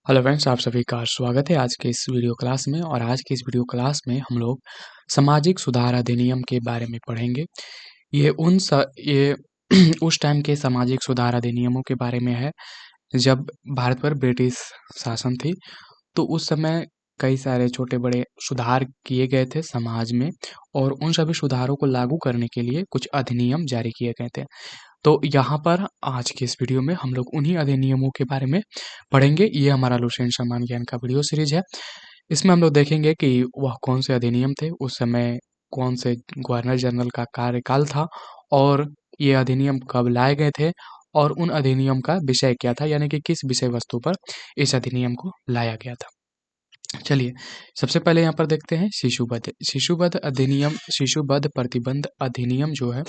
Hello friends, आप सभी का स्वागत है आज के इस वीडियो क्लास में। और आज के इस वीडियो क्लास में हम लोग सामाजिक सुधार अधिनियम के बारे में पढ़ेंगे। ये उस टाइम के सामाजिक सुधार अधिनियमों के बारे में है जब भारत पर ब्रिटिश शासन थी। तो उस समय कई सारे छोटे बड़े सुधार किए गए थे समाज में, और उन सभी सुधारों को लागू करने के लिए कुछ अधिनियम जारी किए गए थे। तो यहाँ पर आज की इस वीडियो में हम लोग उन्हीं अधिनियमों के बारे में पढ़ेंगे। ये हमारा लुसेंट सामान्य ज्ञान का वीडियो सीरीज है। इसमें हम लोग देखेंगे कि वह कौन से अधिनियम थे, उस समय कौन से गवर्नर जनरल का कार्यकाल था, और ये अधिनियम कब लाए गए थे, और उन अधिनियम का विषय क्या था, यानी कि किस विषय वस्तु पर इस अधिनियम को लाया गया था। चलिए, सबसे पहले यहाँ पर देखते हैं शिशुवध प्रतिबंध अधिनियम जो है,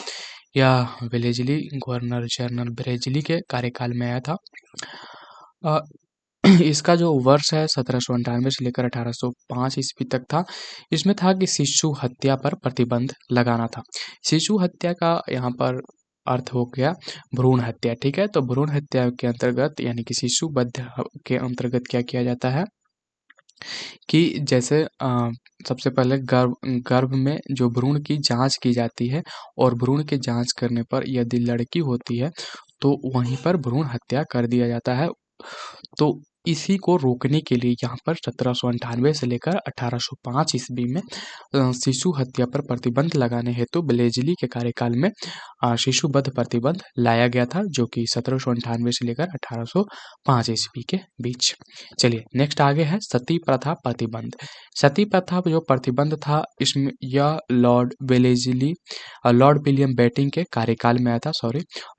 यह वेलेजली गवर्नर जनरल ब्रेजली के कार्यकाल में आया था। अ, इसका जो वर्ष है 1798 से लेकर 1805 ईस्वी तक था। इसमें था कि शिशु हत्या पर प्रतिबंध लगाना था। शिशु हत्या का यहाँ पर अर्थ हो गया भ्रूण हत्या, ठीक है। तो भ्रूण हत्या के अंतर्गत यानी कि शिशुवध के अंतर्गत क्या किया जाता है कि जैसे सबसे पहले गर्भ में जो भ्रूण की जांच की जाती है, और भ्रूण की जांच करने पर यदि लड़की होती है तो वहीं पर भ्रूण हत्या कर दिया जाता है। तो इसी को रोकने के लिए यहाँ पर 1798 से लेकर 1805 ईस्वी में शिशु हत्या पर प्रतिबंध लगाने हेतु ब्लेजली के कार्यकाल में शिशुवध प्रतिबंध लाया गया था, जो कि 1798 से लेकर 1805 ईस्वी के बीच। चलिए नेक्स्ट आगे है सती प्रथा प्रतिबंध। सती प्रथा जो प्रतिबंध था, इसमें यह लॉर्ड विलियम बेटिंग के कार्यकाल में आया था।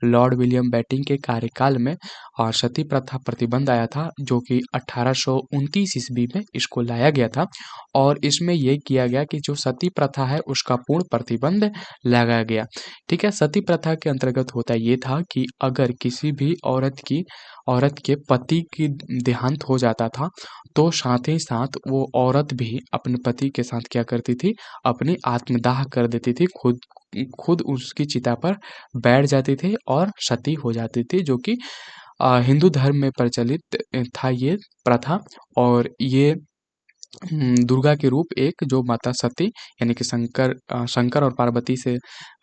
लॉर्ड विलियम बेटिंग के कार्यकाल में और सती प्रथा प्रतिबंध आया था, जो कि 1829 ईस्वी में इसको लाया गया था। और इसमें यह किया गया कि जो सती प्रथा है उसका पूर्ण प्रतिबंध लगाया गया। ठीक है, सती प्रथा के अंतर्गत होता ये था कि अगर किसी भी औरत के पति की देहांत हो जाता था, तो साथ ही साथ वो औरत भी अपने पति के साथ क्या करती थी, अपनी आत्मदाह कर देती थी, खुद उसकी चिता पर बैठ जाती थी और सती हो जाती थी, जो कि हिंदू धर्म में प्रचलित था ये प्रथा। और ये दुर्गा के रूप एक जो माता सती यानी कि शंकर और पार्वती से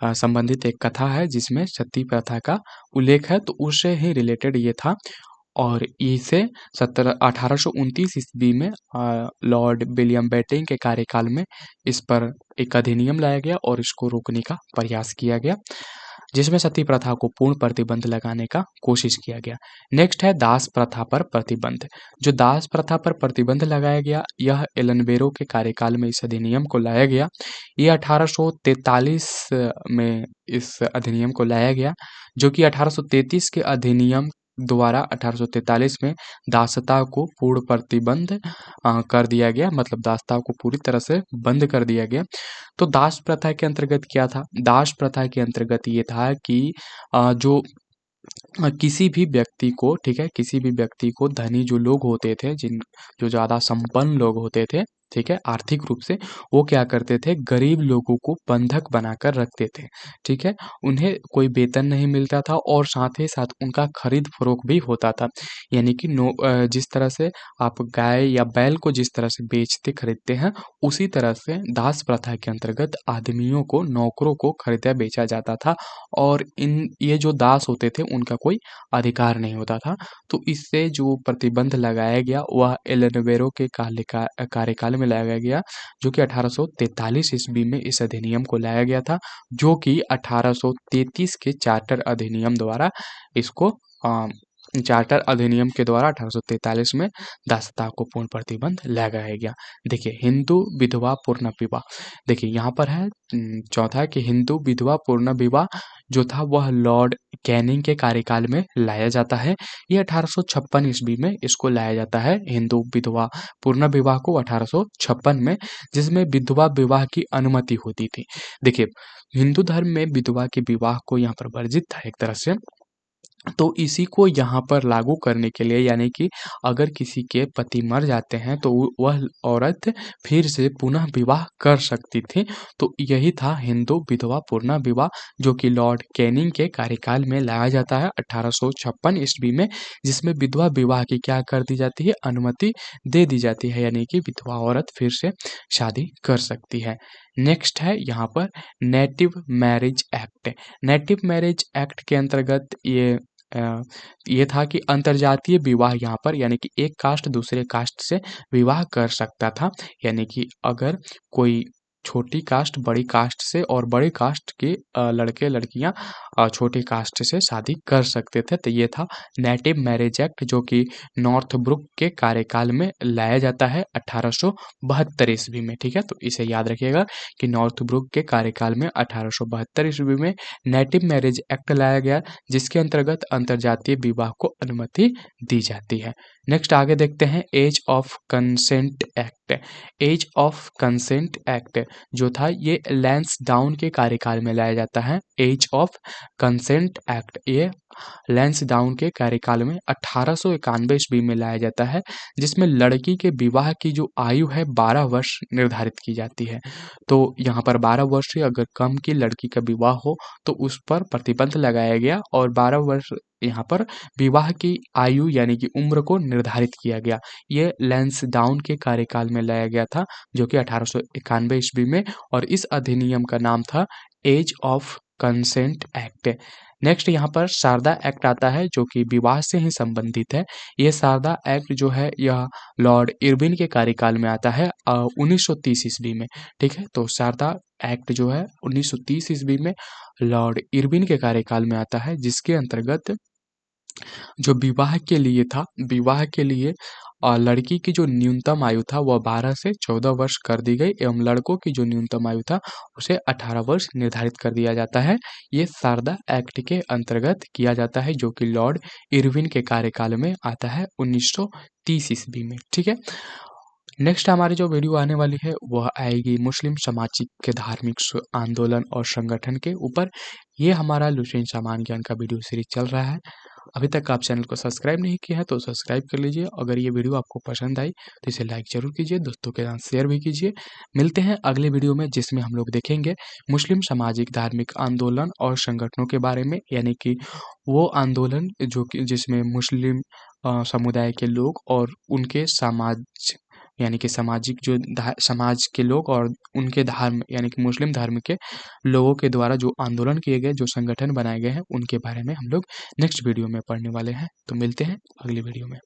संबंधित एक कथा है, जिसमें सती प्रथा का उल्लेख है, तो उससे ही रिलेटेड ये था। और इसे 1829 ईस्वी में लॉर्ड विलियम बेटिंग के कार्यकाल में इस पर एक अधिनियम लाया गया और इसको रोकने का प्रयास किया गया, जिसमें सती प्रथा को पूर्ण प्रतिबंध लगाने का कोशिश किया गया। नेक्स्ट है दास प्रथा पर प्रतिबंध। जो दास प्रथा पर प्रतिबंध लगाया गया, यह एलनबेरो के कार्यकाल में इस अधिनियम को लाया गया। ये 1843 में इस अधिनियम को लाया गया, जो कि 1833 के अधिनियम द्वारा 1843 में दासता को पूर्ण प्रतिबंध कर दिया गया, मतलब दासता को पूरी तरह से बंद कर दिया गया। तो दास प्रथा के अंतर्गत क्या था? दास प्रथा के अंतर्गत ये था कि जो किसी भी व्यक्ति को, ठीक है, किसी भी व्यक्ति को धनी जो लोग होते थे, जो ज़्यादा संपन्न लोग होते थे, ठीक है, आर्थिक रूप से, वो क्या करते थे, गरीब लोगों को बंधक बनाकर रखते थे। ठीक है, उन्हें कोई वेतन नहीं मिलता था और साथ ही साथ उनका खरीद फरोख्त भी होता था। यानी कि जिस तरह से आप गाय या बैल को जिस तरह से बेचते खरीदते हैं, उसी तरह से दास प्रथा के अंतर्गत आदमियों को, नौकरों को खरीदा बेचा जाता था, और ये जो दास होते थे उनका कोई अधिकार नहीं होता था। तो इससे जो प्रतिबंध लगाया गया वह एलनबेरो के कार्यकाल में लाया गया, जो कि 1843 ईस्वी में इस अधिनियम को लाया गया था, जो कि 1833 के चार्टर अधिनियम के द्वारा 1843 में दासता को पूर्ण प्रतिबंध लगाया गया। देखिए, हिंदू विधवा पूर्ण विवाह। देखिए यहाँ पर है चौथा कि हिंदू विधवा पूर्ण विवाह जो था वह लॉर्ड कैनिंग के कार्यकाल में लाया जाता है। ये 1856 ईस्वी में इसको लाया जाता है, हिंदू विधवा पूर्ण विवाह को 1856 में, जिसमें विधवा विवाह की अनुमति होती थी। देखिए, हिंदू धर्म में विधवा के विवाह को यहाँ पर वर्जित था एक तरह से, तो इसी को यहाँ पर लागू करने के लिए यानी कि अगर किसी के पति मर जाते हैं तो वह औरत फिर से पुनः विवाह कर सकती थी। तो यही था हिंदू विधवा पुनः विवाह, जो कि लॉर्ड कैनिंग के कार्यकाल में लाया जाता है 1856 ईस्वी में, जिसमें विधवा विवाह की क्या कर दी जाती है, अनुमति दे दी जाती है, यानी कि विधवा औरत फिर से शादी कर सकती है। नेक्स्ट है यहाँ पर native marriage act. Native marriage act के अंतर्गत ये था कि अंतर्जातीय विवाह यहाँ पर यानी कि एक कास्ट दूसरे कास्ट से विवाह कर सकता था। यानी कि अगर कोई छोटी कास्ट बड़ी कास्ट से और बड़ी कास्ट के लड़के लड़कियां छोटी कास्ट से शादी कर सकते थे। तो ये था नेटिव मैरिज एक्ट, जो कि नॉर्थब्रुक के कार्यकाल में लाया जाता है 1872 ईस्वी में। ठीक है, तो इसे याद रखिएगा कि नॉर्थब्रुक के कार्यकाल में 1872 ईस्वी में नेटिव मैरिज एक्ट लाया गया, जिसके अंतर्गत अंतर्जातीय विवाह को अनुमति दी जाती है। नेक्स्ट आगे देखते हैं age of consent act. Age of consent act जो था ये लैंसडाउन के कार्यकाल में लाया जाता है। एज ऑफ कंसेंट एक्ट ये लैंसडाउन के कार्यकाल में 1891 ईस्वी में लाया जाता है, जिसमें लड़की के विवाह की जो आयु है 12 वर्ष निर्धारित की जाती है। तो यहाँ पर 12 वर्ष से अगर कम की लड़की का विवाह हो तो उस पर प्रतिबंध लगाया गया और 12 वर्ष यहाँ पर विवाह की आयु यानी कि उम्र को निर्धारित किया गया। ये लैंसडाउन के कार्यकाल में लाया गया था, जो कि 1891 ईस्वी में, और इस अधिनियम का नाम था age of consent act. Next यहाँ पर शारदा एक्ट आता है, जो कि विवाह से ही संबंधित है। ये शारदा एक्ट जो है यह लॉर्ड इरविन के कार्यकाल में आता है 1930 ईस्वी में। ठीक है, तो शारदा एक्ट जो है 1930 ईस्वी में लॉर्ड इरविन के कार्यकाल में आता है, जिसके अंतर्गत जो विवाह के लिए था, विवाह के लिए लड़की की जो न्यूनतम आयु था वह 12 से 14 वर्ष कर दी गई एवं लड़कों की जो न्यूनतम आयु था उसे 18 वर्ष निर्धारित कर दिया जाता है। ये शारदा एक्ट के अंतर्गत किया जाता है, जो कि लॉर्ड इरविन के कार्यकाल में आता है 1930 ईस्वी में। ठीक है, नेक्स्ट हमारी जो वीडियो आने वाली है वह आएगी मुस्लिम सामाजिक के धार्मिक आंदोलन और संगठन के ऊपर। ये हमारा लुसेंट सामान्य ज्ञान का वीडियो सीरीज चल रहा है। अभी तक आप चैनल को सब्सक्राइब नहीं किया है तो सब्सक्राइब कर लीजिए। अगर ये वीडियो आपको पसंद आई तो इसे लाइक जरूर कीजिए, दोस्तों के साथ शेयर भी कीजिए। मिलते हैं अगले वीडियो में, जिसमें हम लोग देखेंगे मुस्लिम सामाजिक धार्मिक आंदोलन और संगठनों के बारे में, यानी कि वो आंदोलन जो कि जिसमें मुस्लिम समुदाय के लोग और उनके समाज यानी कि सामाजिक जो समाज के लोग और उनके धर्म यानी कि मुस्लिम धर्म के लोगों के द्वारा जो आंदोलन किए गए, जो संगठन बनाए गए हैं, उनके बारे में हम लोग नेक्स्ट वीडियो में पढ़ने वाले हैं। तो मिलते हैं अगली वीडियो में।